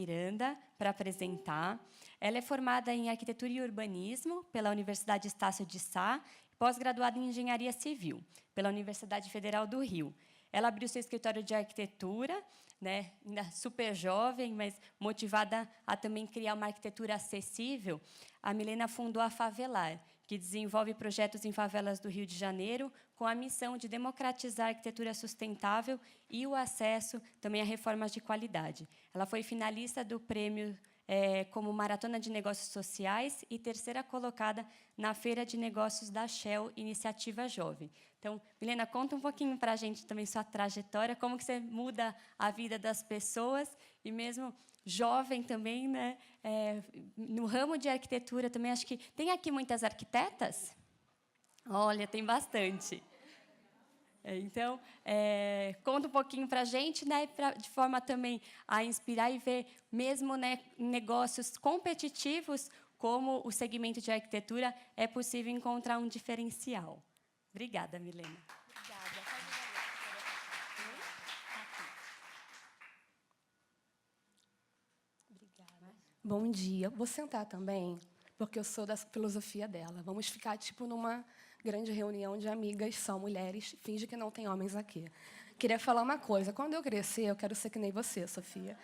Miranda para apresentar. Ela é formada em Arquitetura e Urbanismo pela Universidade Estácio de Sá, pós-graduada em Engenharia Civil pela Universidade Federal do Rio. Ela abriu seu escritório de arquitetura, né, ainda super jovem, mas motivada a também criar uma arquitetura acessível. A Milena fundou a Favelar, que desenvolve projetos em favelas do Rio de Janeiro, com a missão de democratizar a arquitetura sustentável e o acesso também a reformas de qualidade. Ela foi finalista do prêmio como Maratona de Negócios Sociais e terceira colocada na Feira de Negócios da Shell, Iniciativa Jovem. Então, Milena, conta um pouquinho para a gente também sua trajetória, como que você muda a vida das pessoas, e mesmo jovem também, né? No ramo de arquitetura também, acho que... Tem aqui muitas arquitetas? Olha, tem bastante. Então, conta um pouquinho para a gente, né, de forma também a inspirar e ver, mesmo, né, negócios competitivos, como o segmento de arquitetura, é possível encontrar um diferencial. Obrigada, Milena. Obrigada. Obrigada. Bom dia. Vou sentar também, porque eu sou da filosofia dela. Vamos ficar tipo numa grande reunião de amigas, são mulheres, finge que não tem homens aqui. Queria falar uma coisa. Quando eu crescer, eu quero ser que nem você, Sofia.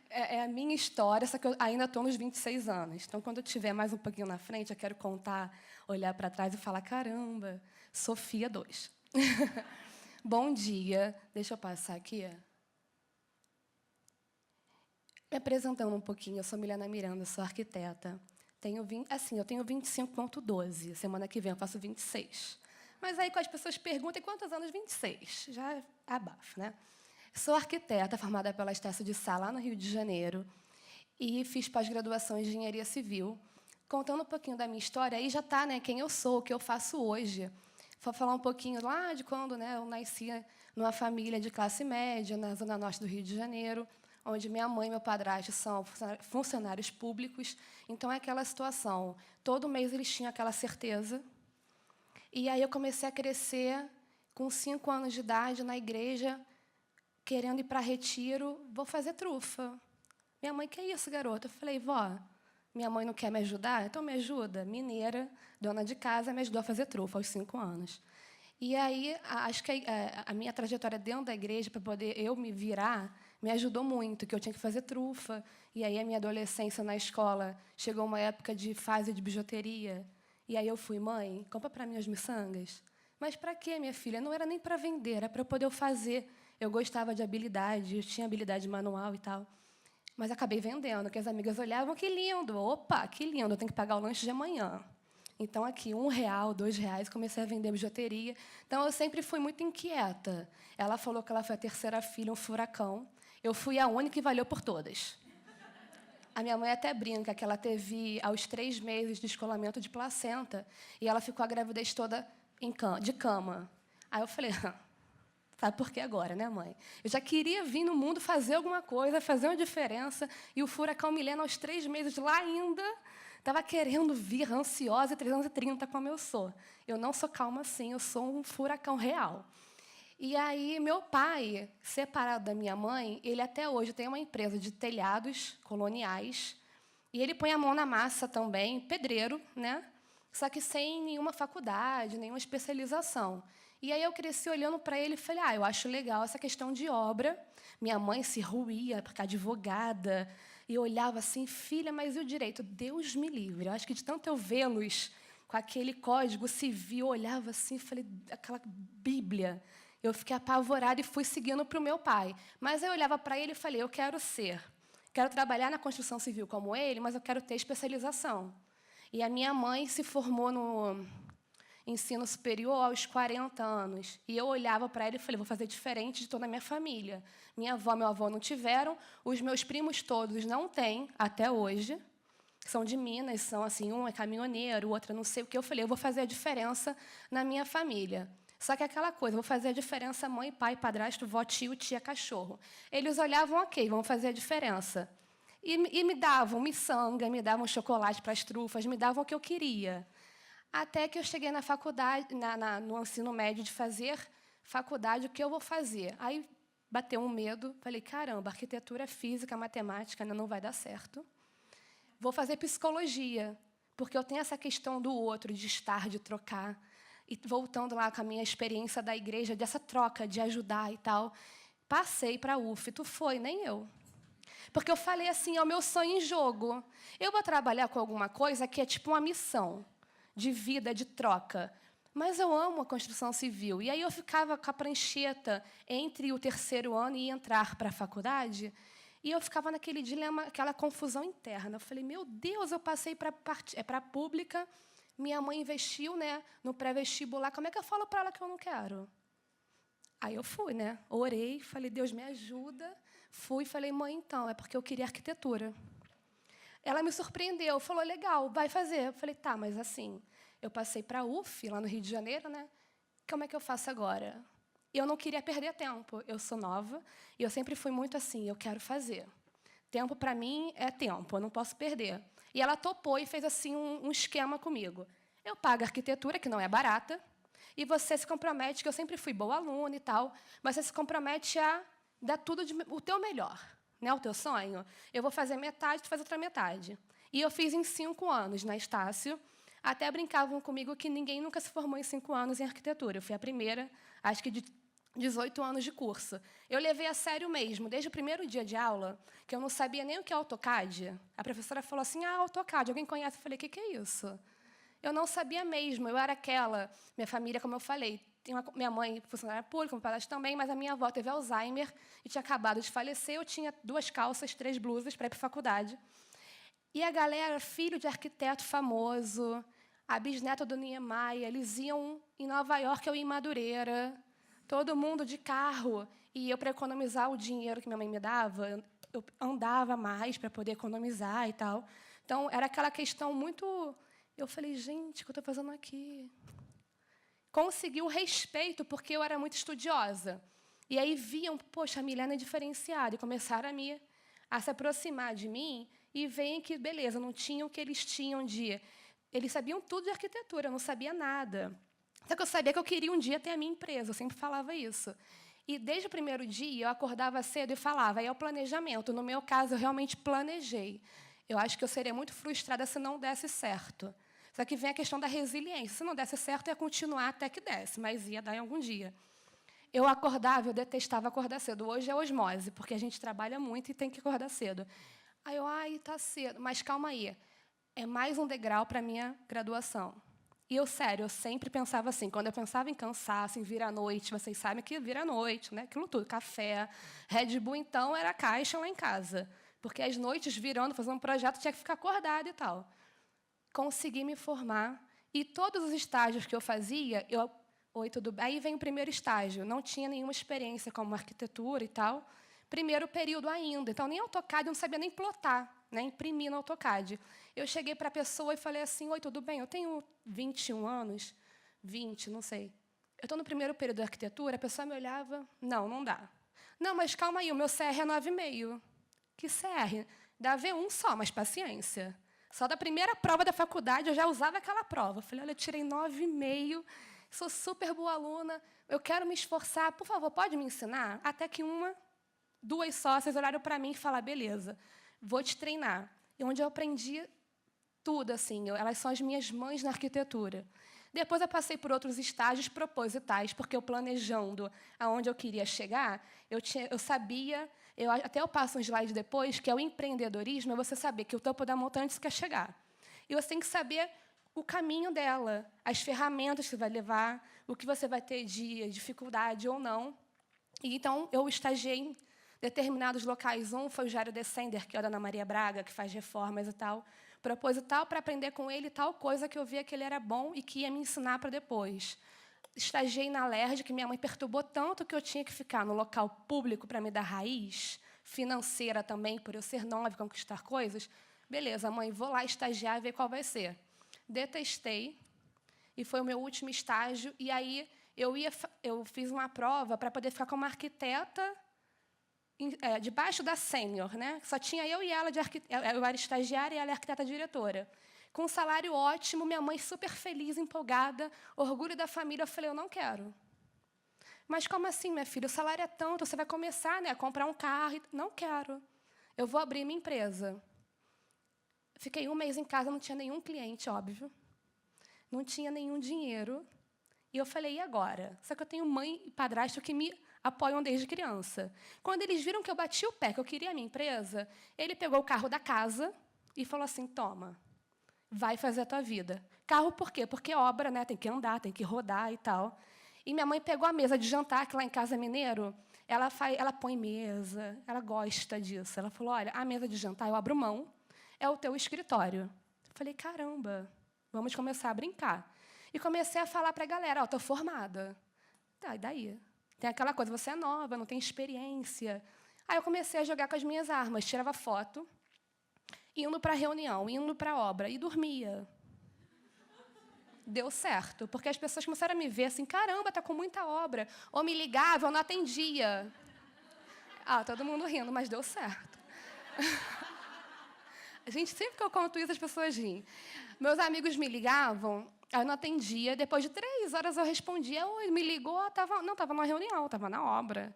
É a minha história, só que eu ainda estou nos 26 anos. Então, quando eu estiver mais um pouquinho na frente, eu quero contar, olhar para trás e falar, caramba, Sofia 2. Bom dia. Deixa eu passar aqui. Me apresentando um pouquinho, eu sou Milena Miranda, sou arquiteta. Eu tenho 25,12. Semana que vem eu faço 26. Mas aí, quando as pessoas perguntam, quantos anos? 26. Já abafa, né? Sou arquiteta, formada pela Estácio de Sá, lá no Rio de Janeiro, e fiz pós-graduação em Engenharia Civil. Contando um pouquinho da minha história, aí já está, né, quem eu sou, o que eu faço hoje. Vou falar um pouquinho lá de quando, né, eu nasci numa família de classe média, na zona norte do Rio de Janeiro, onde minha mãe e meu padrasto são funcionários públicos. Então, é aquela situação. Todo mês eles tinham aquela certeza. E aí eu comecei a crescer com 5 anos de idade na igreja, querendo ir para retiro, vou fazer trufa. Minha mãe, que é isso, garota? Eu falei, vó, minha mãe não quer me ajudar? Então me ajuda. Mineira, dona de casa, me ajudou a fazer trufa aos 5 anos. E aí, acho que a minha trajetória dentro da igreja, para poder eu me virar, me ajudou muito, que eu tinha que fazer trufa. E aí, a minha adolescência na escola, chegou uma época de fase de bijuteria. E aí eu fui, mãe, compra para mim as miçangas. Mas para quê, minha filha? Não era nem para vender, era para poder eu fazer. Eu gostava de habilidade, eu tinha habilidade manual e tal. Mas acabei vendendo, que as amigas olhavam, que lindo. Opa, que lindo, eu tenho que pagar o lanche de amanhã. Então, aqui, R$1, R$2, comecei a vender bijuteria. Então, eu sempre fui muito inquieta. Ela falou que ela foi a terceira filha, um furacão. Eu fui a única e valeu por todas. A minha mãe até brinca que ela teve, aos 3 meses, descolamento de placenta, e ela ficou a gravidez toda de cama. Aí eu falei, sabe por que agora, né, mãe? Eu já queria vir no mundo fazer alguma coisa, fazer uma diferença, e o furacão Milena, aos 3 meses, lá ainda, estava querendo vir, ansiosa, 330, como eu sou. Eu não sou calma assim, eu sou um furacão real. E aí, meu pai, separado da minha mãe, ele até hoje tem uma empresa de telhados coloniais, e ele põe a mão na massa também, pedreiro, né? Só que sem nenhuma faculdade, nenhuma especialização. E aí eu cresci olhando para ele e falei, eu acho legal essa questão de obra. Minha mãe se ruía porque advogada, e eu olhava assim, filha, mas e o direito? Deus me livre. Eu acho que de tanto eu vê-los com aquele código civil, eu olhava assim, falei, aquela Bíblia. Eu fiquei apavorada e fui seguindo para o meu pai. Mas eu olhava para ele e falei, eu quero trabalhar na construção civil como ele, mas eu quero ter especialização. E a minha mãe se formou no ensino superior aos 40 anos. E eu olhava para ela e falei, vou fazer diferente de toda a minha família. Minha avó e meu avô não tiveram, os meus primos todos não têm, até hoje. São de Minas, são assim, um é caminhoneiro, o outro não sei o que. Eu falei, eu vou fazer a diferença na minha família. Só que aquela coisa, vou fazer a diferença mãe, pai, padrasto, vó, tio, tia, cachorro. Eles olhavam, ok, vamos fazer a diferença. E me davam miçanga, me davam chocolate para as trufas, me davam o que eu queria. Até que eu cheguei na faculdade, no ensino médio, de fazer faculdade, o que eu vou fazer? Aí bateu um medo. Falei, caramba, arquitetura, física, matemática não vai dar certo. Vou fazer psicologia, porque eu tenho essa questão do outro, de estar, de trocar. E voltando lá com a minha experiência da igreja, dessa troca, de ajudar e tal, passei para a UF. Tu foi, nem eu. Porque eu falei assim, é o meu sonho em jogo. Eu vou trabalhar com alguma coisa que é tipo uma missão de vida, de troca. Mas eu amo a construção civil. E aí eu ficava com a prancheta entre o terceiro ano e entrar para a faculdade, e eu ficava naquele dilema, aquela confusão interna. Eu falei, meu Deus, eu passei para a pública, minha mãe investiu, né, no pré-vestibular, como é que eu falo para ela que eu não quero? Aí eu fui, né? Orei, falei, Deus me ajuda. Fui, falei, mãe, então, é porque eu queria arquitetura. Ela me surpreendeu, falou, legal, vai fazer. Eu falei, tá, mas assim, eu passei para a UF, lá no Rio de Janeiro, né? Como é que eu faço agora? Eu não queria perder tempo. Eu sou nova e eu sempre fui muito assim, eu quero fazer. Tempo, para mim, é tempo, eu não posso perder. E ela topou e fez assim um esquema comigo. Eu pago a arquitetura, que não é barata, e você se compromete, que eu sempre fui boa aluna e tal, mas você se compromete a dar tudo o teu melhor, né, o teu sonho. Eu vou fazer metade, tu faz outra metade. E eu fiz em 5 anos na Estácio. Até brincavam comigo que ninguém nunca se formou em 5 anos em arquitetura. Eu fui a primeira, acho que de 18 anos de curso. Eu levei a sério mesmo, desde o primeiro dia de aula, que eu não sabia nem o que é AutoCAD. A professora falou assim, AutoCAD, alguém conhece? Eu falei, o que é isso? Eu não sabia mesmo, eu era aquela. Minha família, como eu falei, minha mãe funcionária pública, meu padrasto também, mas a minha avó teve Alzheimer e tinha acabado de falecer. Eu tinha 2 calças, 3 blusas para ir para a faculdade. E a galera, filho de arquiteto famoso, a bisneta do Niemeyer, eles iam em Nova York, eu ia em Madureira, todo mundo de carro. E eu, para economizar o dinheiro que minha mãe me dava, eu andava mais para poder economizar e tal. Então, era aquela questão muito... Eu falei, gente, o que eu estou fazendo aqui? Consegui o respeito, porque eu era muito estudiosa. E aí viam, poxa, a Milena é diferenciada, e começaram a se aproximar de mim e veem que, beleza, não tinham o que eles tinham de... Eles sabiam tudo de arquitetura, eu não sabia nada. Só que eu sabia que eu queria um dia ter a minha empresa, eu sempre falava isso. E, desde o primeiro dia, eu acordava cedo e falava, aí é o planejamento. No meu caso, eu realmente planejei. Eu acho que eu seria muito frustrada se não desse certo. Só que vem a questão da resiliência. Se não desse certo, ia continuar até que desse, mas ia dar em algum dia. Eu acordava, eu detestava acordar cedo. Hoje é osmose, porque a gente trabalha muito e tem que acordar cedo. Aí eu, está cedo. Mas calma aí, é mais um degrau para a minha graduação. E eu, sério, eu sempre pensava assim, quando eu pensava em cansaço, em vir à noite, vocês sabem que vira à noite, né? Aquilo tudo, café, Red Bull, então, era caixa lá em casa. Porque às noites, virando, fazendo um projeto, tinha que ficar acordada e tal. Consegui me formar, e todos os estágios que eu fazia, oi, tudo bem? Aí vem o primeiro estágio, não tinha nenhuma experiência como arquitetura e tal, primeiro período ainda, então nem AutoCAD, eu não sabia nem plotar, né, imprimir no AutoCAD. Eu cheguei para a pessoa e falei assim, oi, tudo bem? Eu tenho 21 anos, 20, não sei. Eu estou no primeiro período de arquitetura, a pessoa me olhava, não dá. Não, mas calma aí, o meu CR é 9,5. Que CR? Dá V1 só, mas paciência. Só da primeira prova da faculdade, eu já usava aquela prova. Eu falei, olha, eu tirei 9,5, sou super boa aluna, eu quero me esforçar, por favor, pode me ensinar? Até que 2 sócias olharam para mim e falaram, beleza, vou te treinar. E onde eu aprendi tudo, assim, elas são as minhas mães na arquitetura. Depois eu passei por outros estágios propositais, porque eu planejando aonde eu queria chegar, eu sabia, até eu passo um slide depois, que é o empreendedorismo, é você saber que o topo da montanha onde você quer chegar. E você tem que saber o caminho dela, as ferramentas que você vai levar, o que você vai ter de dificuldade ou não. E, então, eu estagiei em determinados locais. Um foi o Jairo Descender, que é o da Ana Maria Braga, que faz reformas e tal, proposital, para aprender com ele tal coisa que eu via que ele era bom e que ia me ensinar para depois. Estagiei na LERJ, que minha mãe perturbou tanto que eu tinha que ficar no local público para me dar raiz, financeira também, por eu ser nova e conquistar coisas. Beleza, mãe, vou lá estagiar e ver qual vai ser. Detestei, e foi o meu último estágio, e aí eu fiz uma prova para poder ficar como arquiteta debaixo da sênior, né? Só tinha eu e ela, eu era estagiária e ela é arquiteta diretora. Com um salário ótimo, minha mãe super feliz, empolgada, orgulho da família. Eu falei, eu não quero. Mas como assim, minha filha? O salário é tanto, você vai começar, né, a comprar um carro. Não quero. Eu vou abrir minha empresa. Fiquei 1 mês em casa, não tinha nenhum cliente, óbvio. Não tinha nenhum dinheiro. E eu falei, e agora? Só que eu tenho mãe e padrasto que me apoiam desde criança. Quando eles viram que eu bati o pé, que eu queria a minha empresa, ele pegou o carro da casa e falou assim, toma, vai fazer a tua vida. Carro por quê? Porque obra, né? Tem que andar, tem que rodar e tal. E minha mãe pegou a mesa de jantar, que lá em casa é mineiro, ela põe mesa, ela gosta disso. Ela falou, olha, a mesa de jantar eu abro mão, é o teu escritório. Eu falei, caramba, vamos começar a brincar. E comecei a falar para a galera, estou formada. Tá, e daí? Tem aquela coisa, você é nova, não tem experiência. Aí eu comecei a jogar com as minhas armas, tirava foto, indo para a reunião, indo para a obra, e dormia. Deu certo, porque as pessoas começaram a me ver assim, caramba, está com muita obra. Ou me ligavam, eu não atendia. Todo mundo rindo, mas deu certo. Gente, sempre que eu conto isso, as pessoas riem. Meus amigos me ligavam, eu não atendia. Depois de 3 horas eu respondia. Oi, me ligou? Não, estava numa reunião, estava na obra.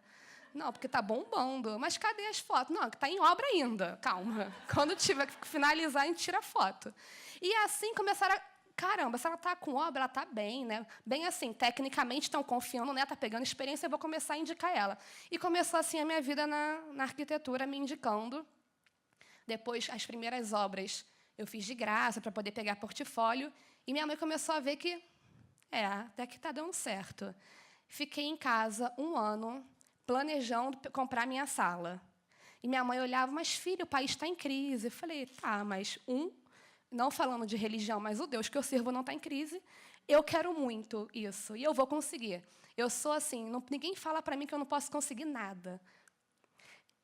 Não, porque está bombando. Mas cadê as fotos? Não, está em obra ainda. Calma. Quando tiver que finalizar, a gente tira a foto. E assim começaram a... Caramba, se ela está com obra, ela está bem, né? Bem assim, tecnicamente estão confiando, né? Está pegando experiência, eu vou começar a indicar ela. E começou assim a minha vida na arquitetura, me indicando. Depois, as primeiras obras eu fiz de graça para poder pegar portfólio. E minha mãe começou a ver que, até que está dando certo. Fiquei em casa 1 ano, planejando comprar minha sala. E minha mãe olhava, mas, filho, o país está em crise. Eu falei, tá, mas não falando de religião, mas o Deus que eu sirvo não está em crise. Eu quero muito isso, e eu vou conseguir. Eu sou assim, ninguém fala para mim que eu não posso conseguir nada.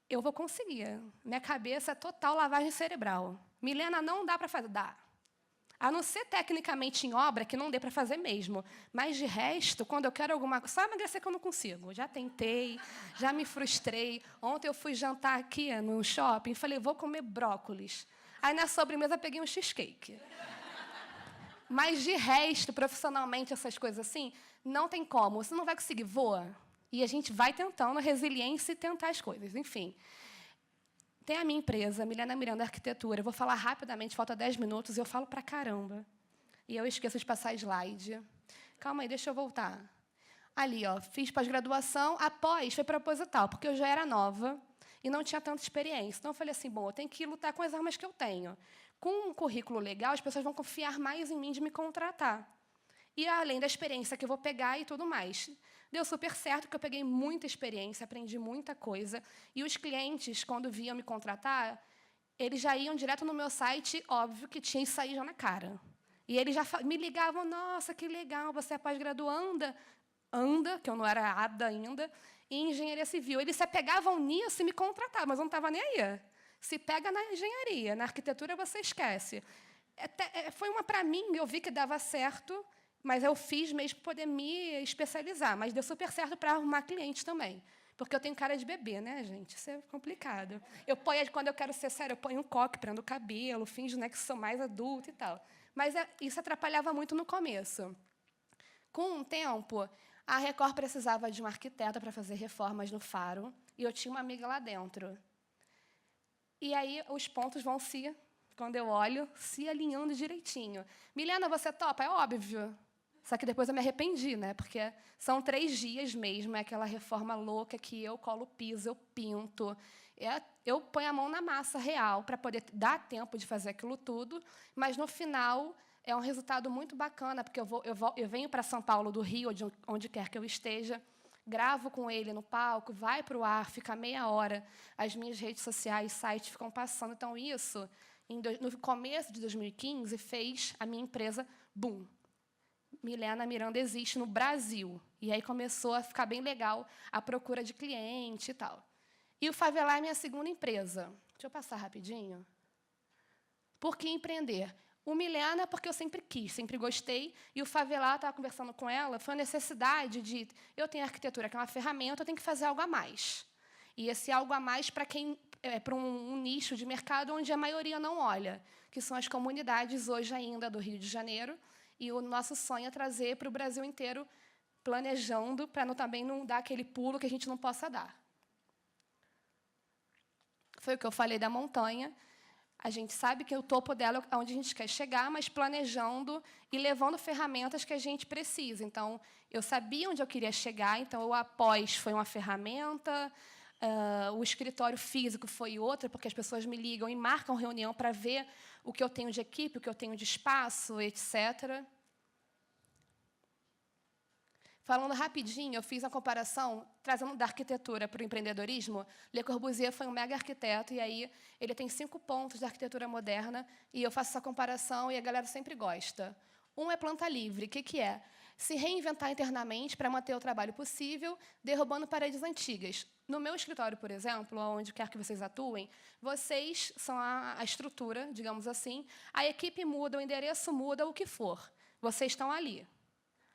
Eu vou conseguir. Minha cabeça é total lavagem cerebral. Milena, não dá para fazer. Dá. A não ser tecnicamente em obra, que não dê para fazer mesmo. Mas, de resto, quando eu quero alguma coisa... Só emagrecer que eu não consigo. Já tentei, já me frustrei. Ontem eu fui jantar aqui no shopping e falei, vou comer brócolis. Aí, na sobremesa, peguei um cheesecake. Mas, de resto, profissionalmente, essas coisas assim, não tem como. Você não vai conseguir. Voa. E a gente vai tentando, resiliência e tentar as coisas. Enfim, tem a minha empresa, Milena Miranda Arquitetura. Eu vou falar rapidamente, falta 10 minutos, e eu falo pra caramba. E eu esqueço de passar slide. Calma aí, deixa eu voltar. Ali, fiz pós-graduação, após foi proposital, porque eu já era nova e não tinha tanta experiência. Então, eu falei assim, bom, eu tenho que lutar com as armas que eu tenho. Com um currículo legal, as pessoas vão confiar mais em mim de me contratar. E, além da experiência que eu vou pegar e tudo mais. Deu super certo, porque eu peguei muita experiência, aprendi muita coisa. E os clientes, quando vinham me contratar, eles já iam direto no meu site, óbvio que tinha isso aí já na cara. E eles já me ligavam, nossa, que legal, você é pós-graduanda, que eu não era ADA ainda, em engenharia civil. Eles se apegavam nisso e me contratavam, mas eu não estava nem aí. Se pega na engenharia, na arquitetura você esquece. Foi uma para mim, eu vi que dava certo, mas eu fiz mesmo para poder me especializar. Mas deu super certo para arrumar clientes também. Porque eu tenho cara de bebê, né, gente? Isso é complicado. Quando eu quero ser séria, eu ponho um coque, prendo o cabelo, finjo, né, que sou mais adulta e tal. Mas isso atrapalhava muito no começo. Com o tempo, a Record precisava de um arquiteto para fazer reformas no Faro, e eu tinha uma amiga lá dentro. E aí os pontos vão quando eu olho, se alinhando direitinho. Milena, você topa? É óbvio. Só que depois eu me arrependi, né? Porque são 3 dias mesmo, é aquela reforma louca que eu colo o piso, eu pinto. Eu ponho a mão na massa real para poder dar tempo de fazer aquilo tudo, mas, no final, é um resultado muito bacana, porque eu venho para São Paulo do Rio, onde quer que eu esteja, gravo com ele no palco, vai para o ar, fica meia hora, as minhas redes sociais, sites ficam passando. Então, isso, no começo de 2015, fez a minha empresa, boom. Milena Miranda existe no Brasil. E aí começou a ficar bem legal a procura de cliente e tal. E o Favelar é minha segunda empresa. Deixa eu passar rapidinho. Por que empreender? O Milena, porque eu sempre quis, sempre gostei. E o Favelar, estava conversando com ela, foi a necessidade de... Eu tenho arquitetura, que é uma ferramenta, eu tenho que fazer algo a mais. E esse algo a mais para um nicho de mercado onde a maioria não olha, que são as comunidades, hoje ainda, do Rio de Janeiro. E o nosso sonho é trazer para o Brasil inteiro planejando para também não dar aquele pulo que a gente não possa dar. Foi o que eu falei da montanha. A gente sabe que o topo dela é onde a gente quer chegar, mas planejando e levando ferramentas que a gente precisa. Então, eu sabia onde eu queria chegar, então o após foi uma ferramenta, o escritório físico foi outra, porque as pessoas me ligam e marcam reunião para ver o que eu tenho de equipe, o que eu tenho de espaço, etc. Falando rapidinho, eu fiz a comparação, trazendo da arquitetura para o empreendedorismo. Le Corbusier foi um mega arquiteto, e aí ele tem 5 pontos da arquitetura moderna, e eu faço essa comparação e a galera sempre gosta. Um é planta livre. O que é? Se reinventar internamente para manter o trabalho possível, derrubando paredes antigas. No meu escritório, por exemplo, onde quer que vocês atuem, vocês são a estrutura, digamos assim, a equipe muda, o endereço muda, o que for. Vocês estão ali.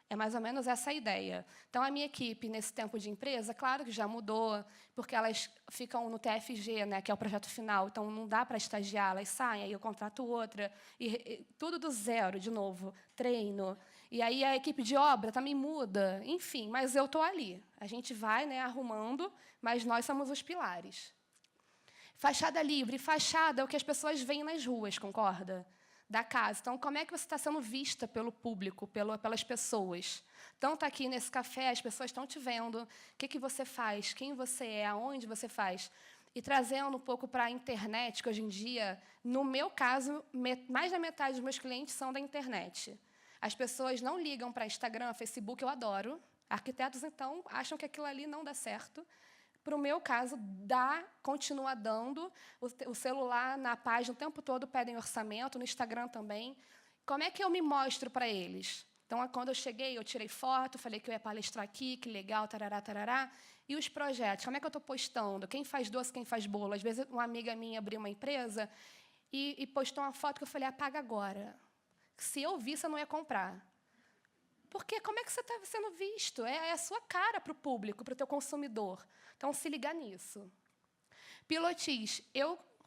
É mais ou menos essa a ideia. Então, a minha equipe, nesse tempo de empresa, claro que já mudou, porque elas ficam no TFG, né, que é o projeto final, então não dá para estagiar, elas saem, aí eu contrato outra, e tudo do zero, de novo, treino. E aí a equipe de obra também muda, enfim, mas eu estou ali. A gente vai, né, arrumando, mas nós somos os pilares. Fachada livre. Fachada é o que as pessoas veem nas ruas, concorda? Da casa. Então, como é que você está sendo vista pelo público, pelas pessoas? Então, está aqui nesse café, as pessoas estão te vendo, o que você faz, quem você é, aonde você faz. E trazendo um pouco para a internet, que hoje em dia, no meu caso, mais da metade dos meus clientes são da internet. As pessoas não ligam para Instagram, Facebook, eu adoro. Arquitetos, então, acham que aquilo ali não dá certo. Para o meu caso, continua dando. O celular, na página, o tempo todo pedem orçamento, no Instagram também. Como é que eu me mostro para eles? Então, quando eu cheguei, eu tirei foto, falei que eu ia palestrar aqui, que legal, tarará, tarará. E os projetos, como é que eu estou postando? Quem faz doce, quem faz bolo? Às vezes, uma amiga minha abriu uma empresa e postou uma foto que eu falei, apaga agora. Se eu visse, eu não ia comprar. Porque como é que você está sendo visto? É a sua cara para o público, para o teu consumidor. Então, se liga nisso. Pilotis,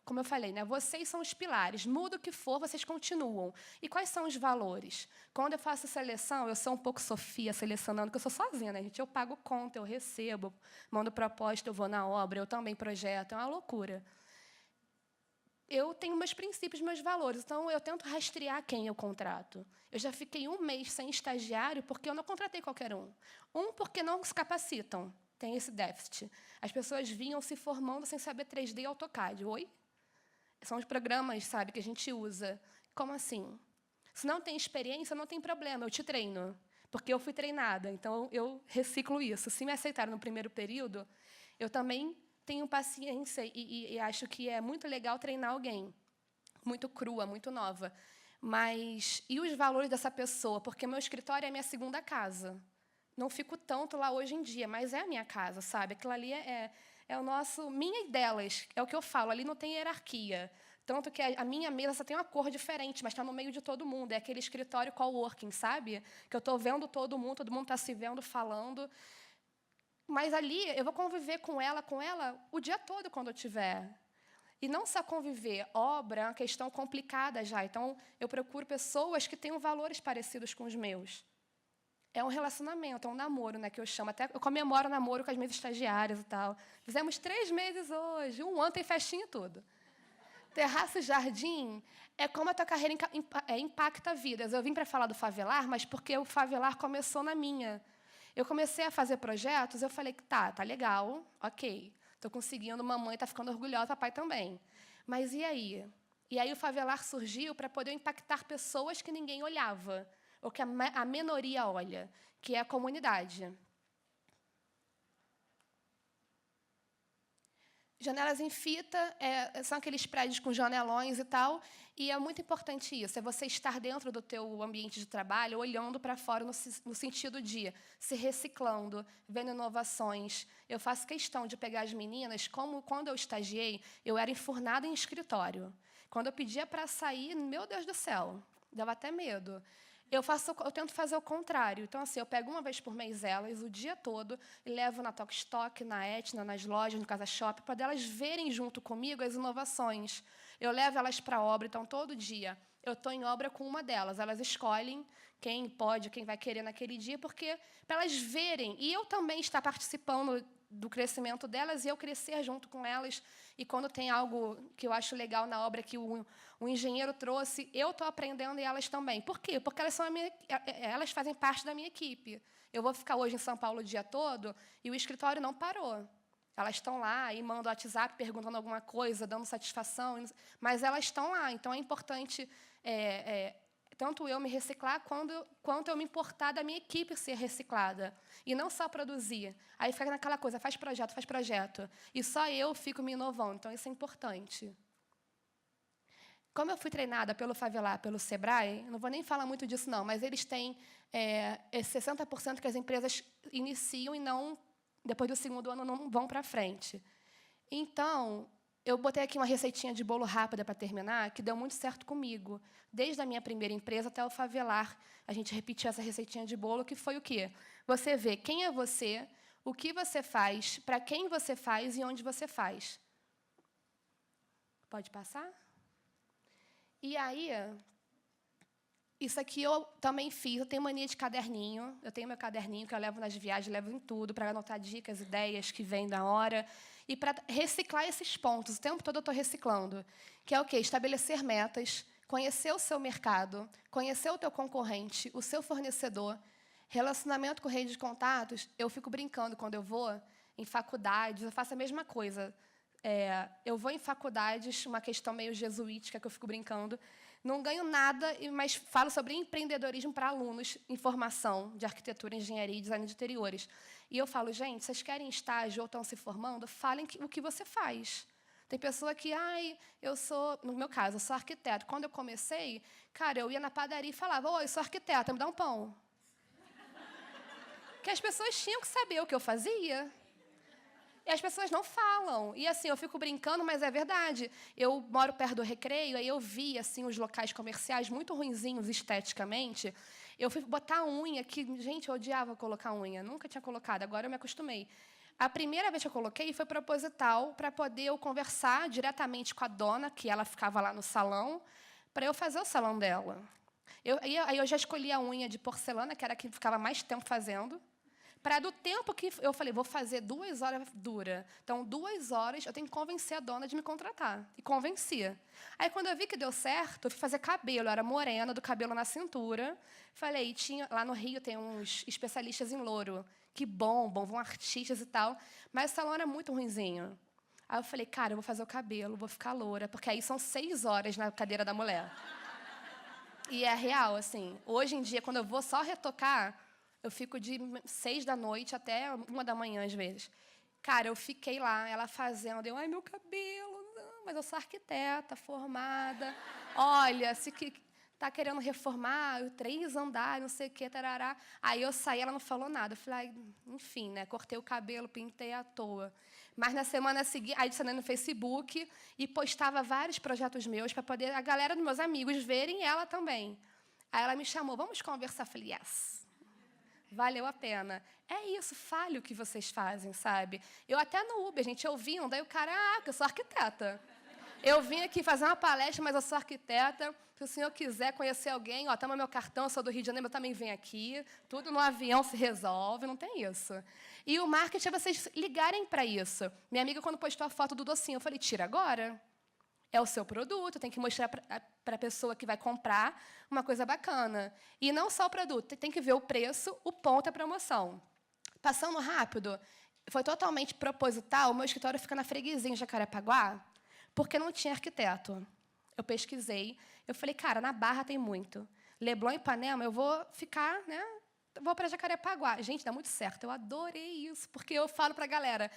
como eu falei, né, vocês são os pilares. Muda o que for, vocês continuam. E quais são os valores? Quando eu faço seleção, eu sou um pouco Sofia selecionando, porque eu sou sozinha, né, gente? Eu pago conta, eu recebo, mando proposta, eu vou na obra, eu também projeto, é uma loucura. Eu tenho meus princípios, meus valores, então eu tento rastrear quem eu contrato. Eu já fiquei 1 mês sem estagiário porque eu não contratei qualquer um. Porque não se capacitam, tem esse déficit. As pessoas vinham se formando sem saber 3D e AutoCAD. Oi? São os programas, sabe, que a gente usa. Como assim? Se não tem experiência, não tem problema, eu te treino. Porque eu fui treinada, então eu reciclo isso. Se me aceitaram no primeiro período, eu também tenho paciência e acho que é muito legal treinar alguém. Muito crua, muito nova. Mas, e os valores dessa pessoa? Porque meu escritório é a minha segunda casa. Não fico tanto lá hoje em dia, mas é a minha casa, sabe? Aquilo ali é o nosso, minha e delas, é o que eu falo, ali não tem hierarquia. Tanto que a minha mesa só tem uma cor diferente, mas está no meio de todo mundo. É aquele escritório coworking, sabe? Que eu estou vendo todo mundo está se vendo, falando. Mas ali eu vou conviver com ela o dia todo quando eu tiver. E não só conviver, obra é uma questão complicada já. Então, eu procuro pessoas que tenham valores parecidos com os meus. É um relacionamento, é um namoro, né, que eu chamo. Até eu comemoro namoro com as minhas estagiárias e tal. Fizemos 3 meses hoje, 1 ano tem festinha e tudo. Terraço e Jardim é como a tua carreira impacta vidas. Eu vim para falar do Favelar, mas porque o Favelar começou na minha. Eu comecei a fazer projetos, eu falei que tá legal, ok. Estou conseguindo, mamãe está ficando orgulhosa, papai também. Mas e aí? E aí o Favelar surgiu para poder impactar pessoas que ninguém olhava, ou que a minoria olha, que é a comunidade. Janelas em fita são aqueles prédios com janelões e tal, e é muito importante isso, é você estar dentro do teu ambiente de trabalho, olhando para fora no sentido de se reciclando, vendo inovações. Eu faço questão de pegar as meninas, como quando eu estagiei, eu era enfurnada em escritório. Quando eu pedia para sair, meu Deus do céu, dava até medo. Eu tento fazer o contrário. Então, assim, eu pego 1 vez por mês elas, o dia todo, e levo na Tokstok, na Etna, nas lojas, no Casa Shopping, para elas verem junto comigo as inovações. Eu levo elas para a obra, então, todo dia eu estou em obra com uma delas. Elas escolhem quem pode, quem vai querer naquele dia, porque para elas verem, e eu também estar participando do crescimento delas e eu crescer junto com elas. E quando tem algo que eu acho legal na obra que o engenheiro trouxe, eu estou aprendendo e elas também. Por quê? Porque elas fazem parte da minha equipe. Eu vou ficar hoje em São Paulo o dia todo e o escritório não parou. Elas estão lá e mandam WhatsApp perguntando alguma coisa, dando satisfação, mas elas estão lá. Então, é importante tanto eu me reciclar quanto eu me importar da minha equipe ser reciclada. E não só produzir. Aí fica naquela coisa, faz projeto. E só eu fico me inovando. Então, isso é importante. Como eu fui treinada pelo Favelar, pelo Sebrae, não vou nem falar muito disso, não, mas eles têm 60% que as empresas iniciam e não, depois do segundo ano, não vão para frente. Então, eu botei aqui uma receitinha de bolo rápida para terminar, que deu muito certo comigo. Desde a minha primeira empresa até o Favelar, a gente repetiu essa receitinha de bolo, que foi o quê? Você vê quem é você, o que você faz, para quem você faz e onde você faz. Pode passar? E aí, isso aqui eu também fiz. Eu tenho mania de caderninho. Eu tenho meu caderninho que eu levo nas viagens, levo em tudo, para anotar dicas, ideias que vêm da hora. E para reciclar esses pontos. O tempo todo eu estou reciclando. Que é o quê? Estabelecer metas, conhecer o seu mercado, conhecer o teu concorrente, o seu fornecedor, relacionamento com rede de contatos. Eu fico brincando quando eu vou em faculdades, eu faço a mesma coisa. Eu vou em faculdades, uma questão meio jesuítica, que eu fico brincando, não ganho nada, mas falo sobre empreendedorismo para alunos em formação de arquitetura, engenharia e design de interiores. E eu falo, gente, vocês querem estágio ou estão se formando? Falem o que você faz. Tem pessoa que, eu sou, no meu caso, eu sou arquiteto. Quando eu comecei, cara, eu ia na padaria e falava, oi, eu sou arquiteta, me dá um pão. Porque as pessoas tinham que saber o que eu fazia. E as pessoas não falam. E, assim, eu fico brincando, mas é verdade. Eu moro perto do Recreio, aí eu vi assim, os locais comerciais muito ruinzinhos esteticamente. Eu fui botar unha, que, gente, eu odiava colocar unha. Nunca tinha colocado, agora eu me acostumei. A primeira vez que eu coloquei foi proposital, para poder eu conversar diretamente com a dona, que ela ficava lá no salão, para eu fazer o salão dela. Aí eu já escolhi a unha de porcelana, que era a que ficava mais tempo fazendo. Para do tempo que eu falei, vou fazer 2 horas dura. Então, 2 horas, eu tenho que convencer a dona de me contratar. E convencia. Aí, quando eu vi que deu certo, eu fui fazer cabelo. Eu era morena, do cabelo na cintura. Falei, lá no Rio tem uns especialistas em louro, que bombam, vão artistas e tal. Mas o salão era muito ruinzinho. Aí eu falei, cara, eu vou fazer o cabelo, vou ficar loura, porque aí são 6 horas na cadeira da mulher. E é real, assim. Hoje em dia, quando eu vou só retocar, eu fico de 6 da noite até 1 da manhã, às vezes. Cara, eu fiquei lá, ela fazendo. Eu, meu cabelo, não, mas eu sou arquiteta, formada. Olha, se está querendo reformar, 3 andares, não sei o quê, tarará. Aí eu saí, ela não falou nada. Eu falei, enfim, né, cortei o cabelo, pintei à toa. Mas na semana seguinte, aí adicionei no Facebook e postava vários projetos meus para poder a galera dos meus amigos verem ela também. Aí ela me chamou, vamos conversar. Eu falei, yes. Valeu a pena. É isso, fale o que vocês fazem, sabe? Eu até no Uber, gente, ouvindo, daí o cara, eu sou arquiteta. Eu vim aqui fazer uma palestra, mas eu sou arquiteta. Se o senhor quiser conhecer alguém, toma meu cartão, eu sou do Rio de Janeiro, eu também venho aqui. Tudo no avião se resolve, não tem isso. E o marketing é vocês ligarem para isso. Minha amiga, quando postou a foto do docinho, eu falei, tira agora. É o seu produto, tem que mostrar para a pessoa que vai comprar uma coisa bacana. E não só o produto, tem que ver o preço, o ponto e a promoção. Passando rápido, foi totalmente proposital, o meu escritório fica na freguesia em Jacarepaguá, porque não tinha arquiteto. Eu pesquisei, eu falei, cara, na Barra tem muito. Leblon e Ipanema, eu vou ficar, né? Vou para Jacarepaguá. Gente, dá muito certo. Eu adorei isso, porque eu falo para a galera,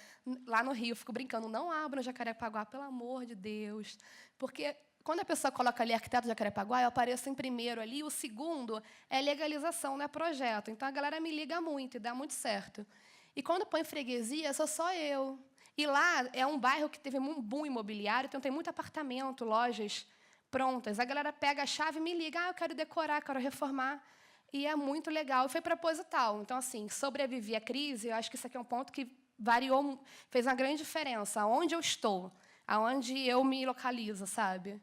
lá no Rio, eu fico brincando, não abram Jacarepaguá, pelo amor de Deus. Porque quando a pessoa coloca ali arquiteto de Jacarepaguá, eu apareço em primeiro ali, o segundo é legalização, não é projeto. Então, a galera me liga muito e dá muito certo. E quando põe freguesia, sou só eu. E lá é um bairro que teve um boom imobiliário, então tem muito apartamento, lojas prontas. A galera pega a chave e me liga, eu quero decorar, quero reformar. E é muito legal, e foi proposital. Então, assim, sobrevivi à crise, eu acho que isso aqui é um ponto que variou, fez uma grande diferença. Aonde eu estou, aonde eu me localizo, sabe?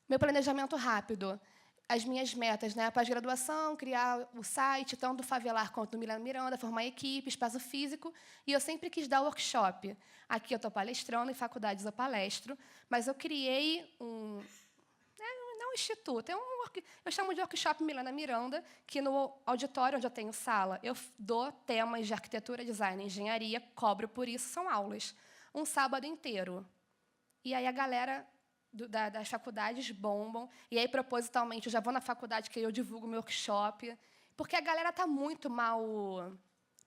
Meu planejamento rápido. As minhas metas, né? Pós-graduação, criar o site, tanto do Favelar quanto do Milena Miranda, formar equipe, espaço físico. E eu sempre quis dar workshop. Aqui eu estou palestrando, em faculdades eu palestro, mas eu criei não um instituto, eu chamo de workshop Milena Miranda, que no auditório onde eu tenho sala, eu dou temas de arquitetura, design, engenharia, cobro por isso, são aulas. Um sábado inteiro. E aí a galera das faculdades bombam, e aí, propositalmente, eu já vou na faculdade que eu divulgo meu workshop, porque a galera está muito mal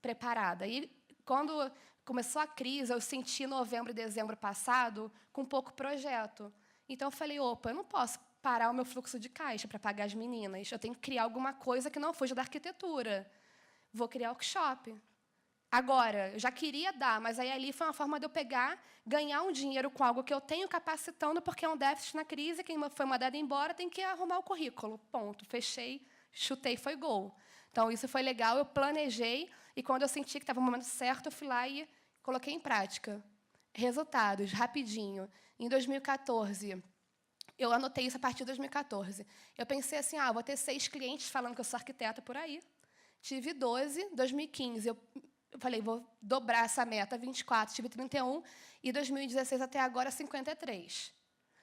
preparada. E, quando começou a crise, eu senti, novembro e dezembro passado, com pouco projeto. Então, eu falei, opa, eu não posso parar o meu fluxo de caixa para pagar as meninas, eu tenho que criar alguma coisa que não fuja da arquitetura. Vou criar workshop. Agora, eu já queria dar, mas aí ali foi uma forma de eu pegar, ganhar um dinheiro com algo que eu tenho capacitando, porque é um déficit na crise, quem foi mandado embora tem que arrumar o currículo. Ponto. Fechei, chutei, foi gol. Então, isso foi legal, eu planejei, e quando eu senti que estava o momento certo, eu fui lá e coloquei em prática. Resultados, rapidinho. Em 2014, eu anotei isso a partir de 2014. Eu pensei assim, vou ter 6 clientes falando que eu sou arquiteta por aí. Tive 12, 2015, eu falei, vou dobrar essa meta, 24, tive 31, e 2016 até agora, 53.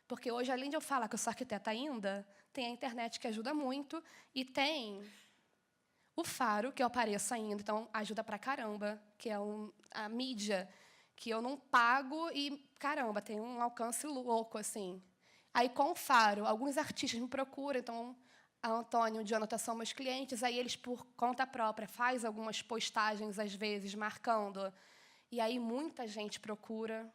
Porque hoje, além de eu falar que eu sou arquiteta ainda, tem a internet que ajuda muito, e tem o Faro, que eu apareço ainda, então ajuda pra caramba, que é a mídia que eu não pago e, caramba, tem um alcance louco, assim. Aí, com o Faro, alguns artistas me procuram, então a Antônio e o Jonathan são meus clientes, aí eles, por conta própria, fazem algumas postagens, às vezes, marcando. E aí muita gente procura.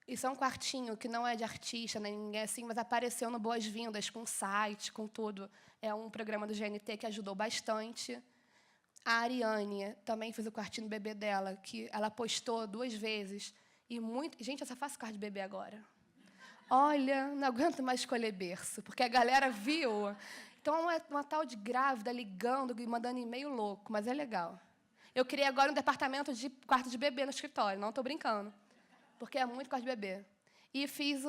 Isso é um quartinho que não é de artista, nem ninguém assim, mas apareceu no Boas-Vindas, com site, com tudo. É um programa do GNT que ajudou bastante. A Ariane também fez o quartinho do bebê dela, que ela postou 2 vezes. E gente, eu só faço quarto de bebê agora. Olha, não aguento mais escolher berço, porque a galera viu. Então, é uma tal de grávida ligando e mandando e-mail louco, mas é legal. Eu criei agora um departamento de quarto de bebê no escritório, não estou brincando, porque é muito quarto de bebê. E fiz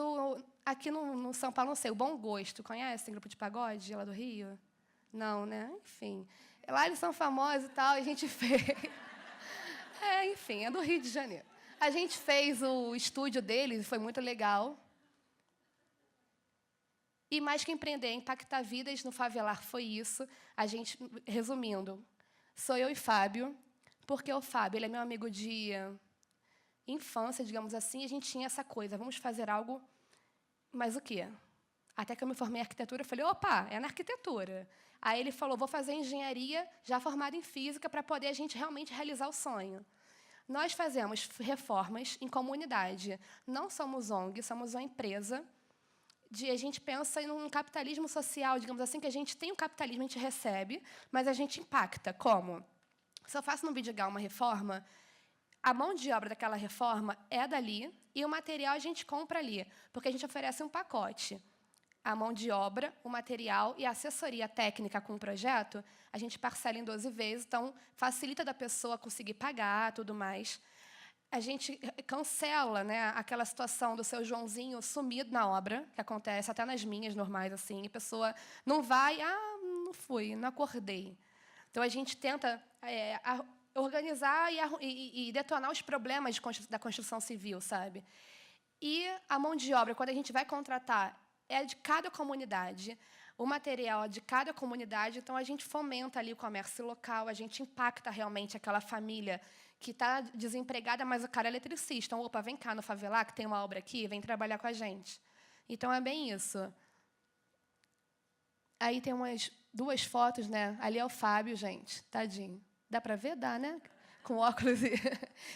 aqui no São Paulo, não sei, o Bom Gosto. Conhecem grupo de pagode lá do Rio? Não, né? Enfim. Lá eles são famosos e tal, e a gente fez. Enfim, é do Rio de Janeiro. A gente fez o estúdio deles, foi muito legal. E mais que empreender, impactar vidas no Favelar foi isso. A gente, resumindo, sou eu e Fábio, porque o Fábio ele é meu amigo de infância, digamos assim, e a gente tinha essa coisa, vamos fazer algo, mas o quê? Até que eu me formei em arquitetura, eu falei, opa, é na arquitetura. Aí ele falou, vou fazer engenharia, já formada em física, para poder a gente realmente realizar o sonho. Nós fazemos reformas em comunidade. Não somos ONG, somos uma empresa. A gente pensa em um capitalismo social, digamos assim, que a gente tem o capitalismo, a gente recebe, mas a gente impacta. Como? Se eu faço no Vidigal uma reforma, a mão de obra daquela reforma é dali e o material a gente compra ali, porque a gente oferece um pacote. A mão de obra, o material e a assessoria técnica com o projeto, a gente parcela em 12 vezes, então facilita da pessoa conseguir pagar, tudo mais. A gente cancela, né, aquela situação do seu Joãozinho sumido na obra, que acontece até nas minhas normais, assim, a pessoa não vai, não fui, não acordei. Então, a gente tenta organizar e detonar os problemas da construção civil, sabe? E a mão de obra, quando a gente vai contratar, é de cada comunidade, o material é de cada comunidade, então a gente fomenta ali o comércio local, a gente impacta realmente aquela família que está desempregada, mas o cara é eletricista. Então, opa, vem cá no Favelar, que tem uma obra aqui, vem trabalhar com a gente. Então, é bem isso. Aí tem umas 2 fotos, né? Ali é o Fábio, gente, tadinho. Dá para ver? Dá, né? Com óculos.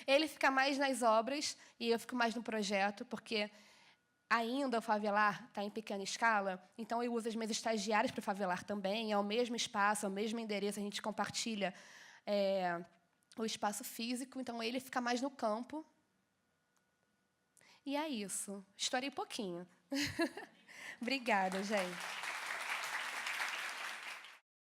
Ele fica mais nas obras e eu fico mais no projeto, porque ainda o Favelar está em pequena escala, então eu uso as minhas estagiárias para o Favelar também, é o mesmo espaço, é o mesmo endereço, a gente compartilha o espaço físico, então ele fica mais no campo. E é isso. Estourei pouquinho. Obrigada, gente.